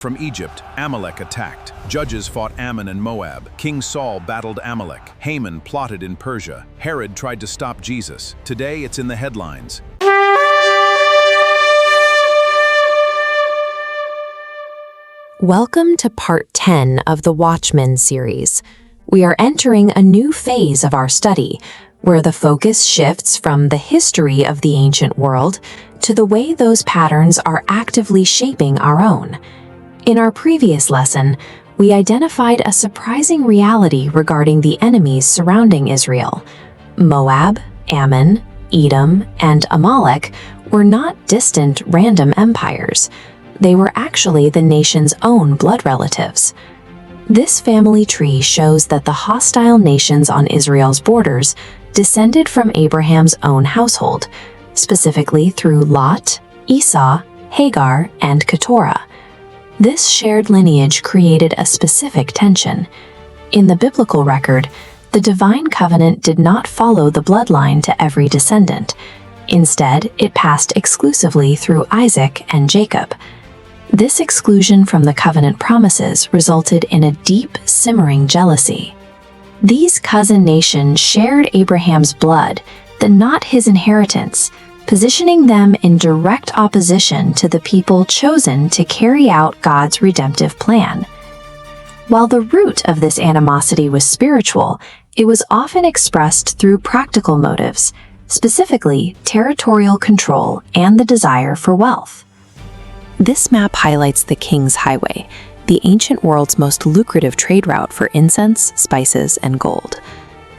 From Egypt, Amalek attacked. Judges fought Ammon and Moab. King Saul battled Amalek. Haman plotted in Persia. Herod tried to stop Jesus. Today, it's in the headlines. Welcome to Part 10 of the Watchmen Series. We are entering a new phase of our study, where the focus shifts from the history of the ancient world to the way those patterns are actively shaping our own. In our previous lesson, we identified a surprising reality regarding the enemies surrounding Israel. Moab, Ammon, Edom, and Amalek were not distant random empires. They were actually the nation's own blood relatives. This family tree shows that the hostile nations on Israel's borders descended from Abraham's own household, specifically through Lot, Esau, Hagar, and Keturah. This shared lineage created a specific tension. In the biblical record, the divine covenant did not follow the bloodline to every descendant. Instead, it passed exclusively through Isaac and Jacob. This exclusion from the covenant promises resulted in a deep, simmering jealousy. These cousin nations shared Abraham's blood, but not his inheritance, positioning them in direct opposition to the people chosen to carry out God's redemptive plan. While the root of this animosity was spiritual, it was often expressed through practical motives, specifically territorial control and the desire for wealth. This map highlights the King's Highway, the ancient world's most lucrative trade route for incense, spices, and gold.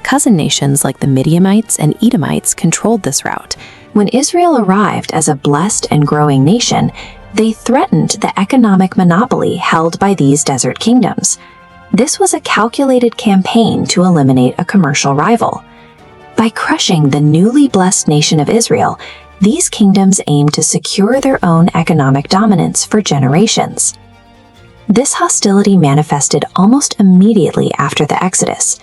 Cousin nations like the Midianites and Edomites controlled this route. When Israel arrived as a blessed and growing nation, they threatened the economic monopoly held by these desert kingdoms. This was a calculated campaign to eliminate a commercial rival. By crushing the newly blessed nation of Israel, these kingdoms aimed to secure their own economic dominance for generations. This hostility manifested almost immediately after the Exodus.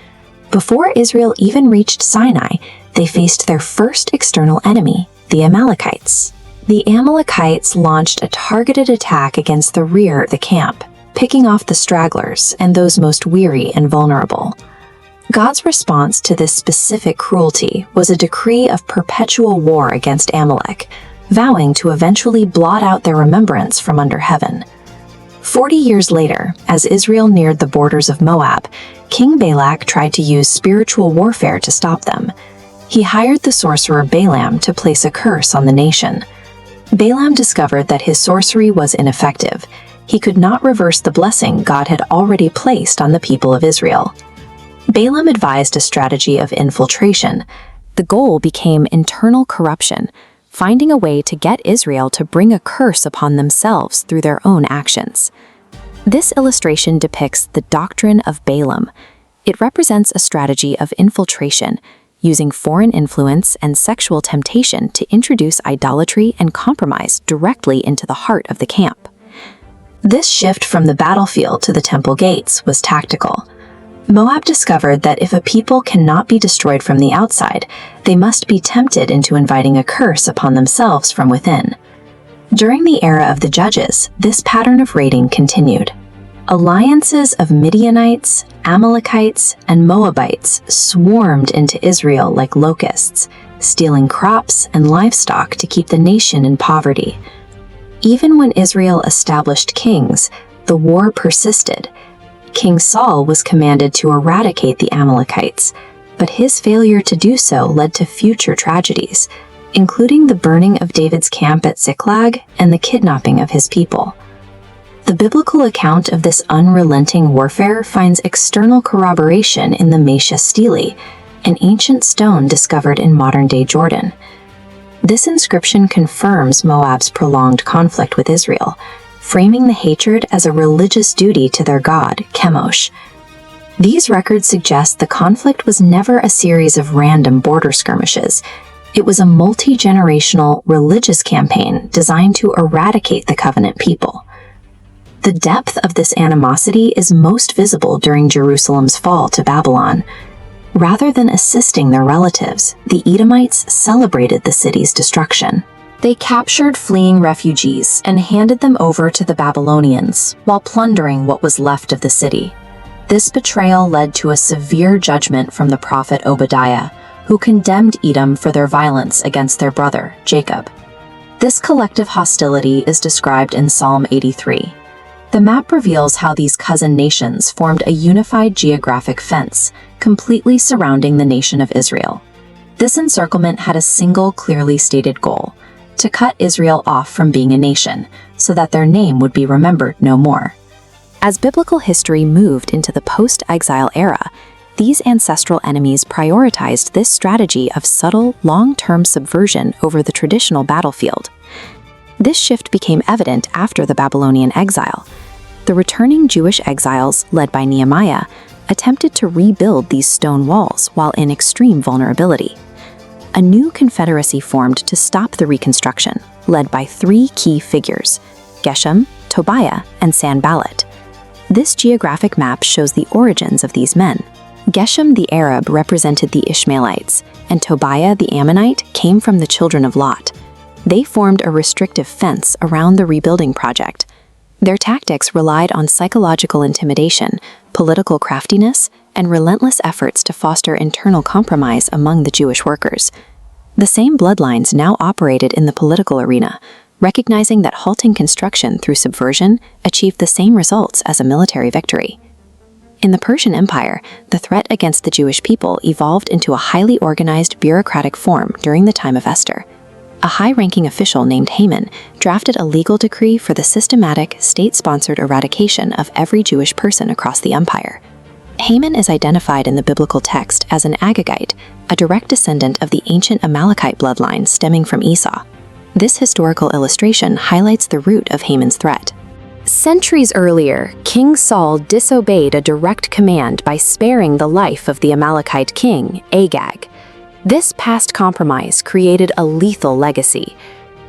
Before Israel even reached Sinai, they faced their first external enemy, the Amalekites. The Amalekites launched a targeted attack against the rear of the camp, picking off the stragglers and those most weary and vulnerable. God's response to this specific cruelty was a decree of perpetual war against Amalek, vowing to eventually blot out their remembrance from under heaven. 40 years later, as Israel neared the borders of Moab, King Balak tried to use spiritual warfare to stop them. He hired the sorcerer Balaam to place a curse on the nation. Balaam discovered that his sorcery was ineffective. He could not reverse the blessing God had already placed on the people of Israel. Balaam advised a strategy of infiltration. The goal became internal corruption, finding a way to get Israel to bring a curse upon themselves through their own actions. This illustration depicts the doctrine of Balaam. It represents a strategy of infiltration, using foreign influence and sexual temptation to introduce idolatry and compromise directly into the heart of the camp. This shift from the battlefield to the temple gates was tactical. Moab discovered that if a people cannot be destroyed from the outside, they must be tempted into inviting a curse upon themselves from within. During the era of the Judges, this pattern of raiding continued. Alliances of Midianites, Amalekites, and Moabites swarmed into Israel like locusts, stealing crops and livestock to keep the nation in poverty. Even when Israel established kings, the war persisted. King Saul was commanded to eradicate the Amalekites, but his failure to do so led to future tragedies, including the burning of David's camp at Ziklag and the kidnapping of his people. The biblical account of this unrelenting warfare finds external corroboration in the Mesha Stele, an ancient stone discovered in modern-day Jordan. This inscription confirms Moab's prolonged conflict with Israel, framing the hatred as a religious duty to their god, Chemosh. These records suggest the conflict was never a series of random border skirmishes. It was a multi-generational religious campaign designed to eradicate the covenant people. The depth of this animosity is most visible during Jerusalem's fall to Babylon. Rather than assisting their relatives, the Edomites celebrated the city's destruction. They captured fleeing refugees and handed them over to the Babylonians while plundering what was left of the city. This betrayal led to a severe judgment from the prophet Obadiah, who condemned Edom for their violence against their brother, Jacob. This collective hostility is described in Psalm 83. The map reveals how these cousin nations formed a unified geographic fence, completely surrounding the nation of Israel. This encirclement had a single clearly stated goal: to cut Israel off from being a nation, so that their name would be remembered no more. As biblical history moved into the post-exile era, these ancestral enemies prioritized this strategy of subtle, long-term subversion over the traditional battlefield. This shift became evident after the Babylonian exile. The returning Jewish exiles, led by Nehemiah, attempted to rebuild these stone walls while in extreme vulnerability. A new confederacy formed to stop the reconstruction, led by three key figures: Geshem, Tobiah, and Sanballat. This geographic map shows the origins of these men. Geshem the Arab represented the Ishmaelites, and Tobiah the Ammonite came from the children of Lot. They formed a restrictive fence around the rebuilding project. Their tactics relied on psychological intimidation, political craftiness, and relentless efforts to foster internal compromise among the Jewish workers. The same bloodlines now operated in the political arena, recognizing that halting construction through subversion achieved the same results as a military victory. In the Persian Empire, the threat against the Jewish people evolved into a highly organized bureaucratic form during the time of Esther. A high-ranking official named Haman drafted a legal decree for the systematic, state-sponsored eradication of every Jewish person across the empire. Haman is identified in the biblical text as an Agagite, a direct descendant of the ancient Amalekite bloodline stemming from Esau. This historical illustration highlights the root of Haman's threat. Centuries earlier, King Saul disobeyed a direct command by sparing the life of the Amalekite king, Agag. This past compromise created a lethal legacy.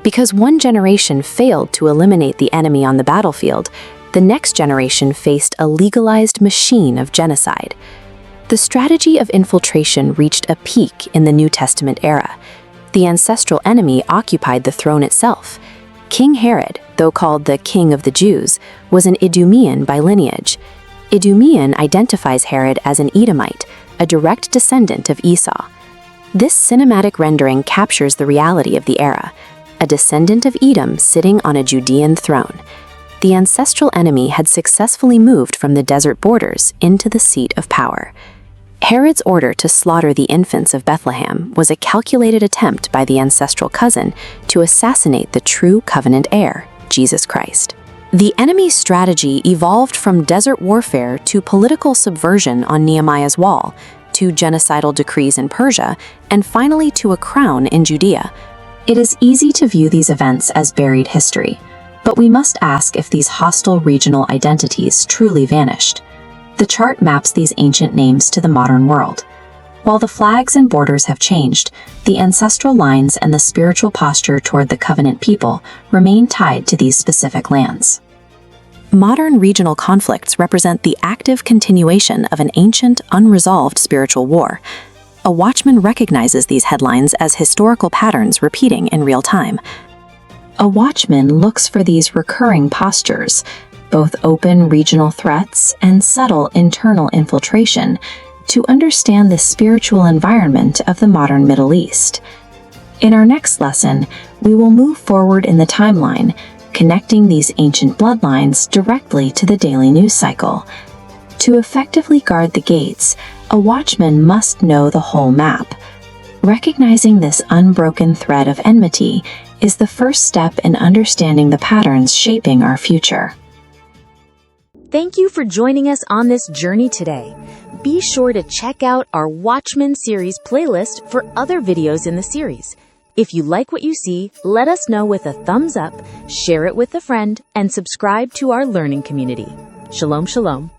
Because one generation failed to eliminate the enemy on the battlefield, the next generation faced a legalized machine of genocide. The strategy of infiltration reached a peak in the New Testament era. The ancestral enemy occupied the throne itself. King Herod, though called the King of the Jews, was an Idumean by lineage. Idumean identifies Herod as an Edomite, a direct descendant of Esau. This cinematic rendering captures the reality of the era, a descendant of Edom sitting on a Judean throne. The ancestral enemy had successfully moved from the desert borders into the seat of power. Herod's order to slaughter the infants of Bethlehem was a calculated attempt by the ancestral cousin to assassinate the true covenant heir, Jesus Christ. The enemy's strategy evolved from desert warfare to political subversion on Nehemiah's wall, to genocidal decrees in Persia, and finally to a crown in Judea. It is easy to view these events as buried history, but we must ask if these hostile regional identities truly vanished. The chart maps these ancient names to the modern world. While the flags and borders have changed, the ancestral lines and the spiritual posture toward the covenant people remain tied to these specific lands. Modern regional conflicts represent the active continuation of an ancient, unresolved spiritual war. A watchman recognizes these headlines as historical patterns repeating in real time. A watchman looks for these recurring postures, both open regional threats and subtle internal infiltration, to understand the spiritual environment of the modern Middle East. In our next lesson, we will move forward in the timeline, connecting these ancient bloodlines directly to the daily news cycle. To effectively guard the gates, a watchman must know the whole map. Recognizing this unbroken thread of enmity is the first step in understanding the patterns shaping our future. Thank you for joining us on this journey today. Be sure to check out our Watchmen Series playlist for other videos in the series. If you like what you see, let us know with a thumbs up, share it with a friend, and subscribe to our learning community. Shalom, shalom.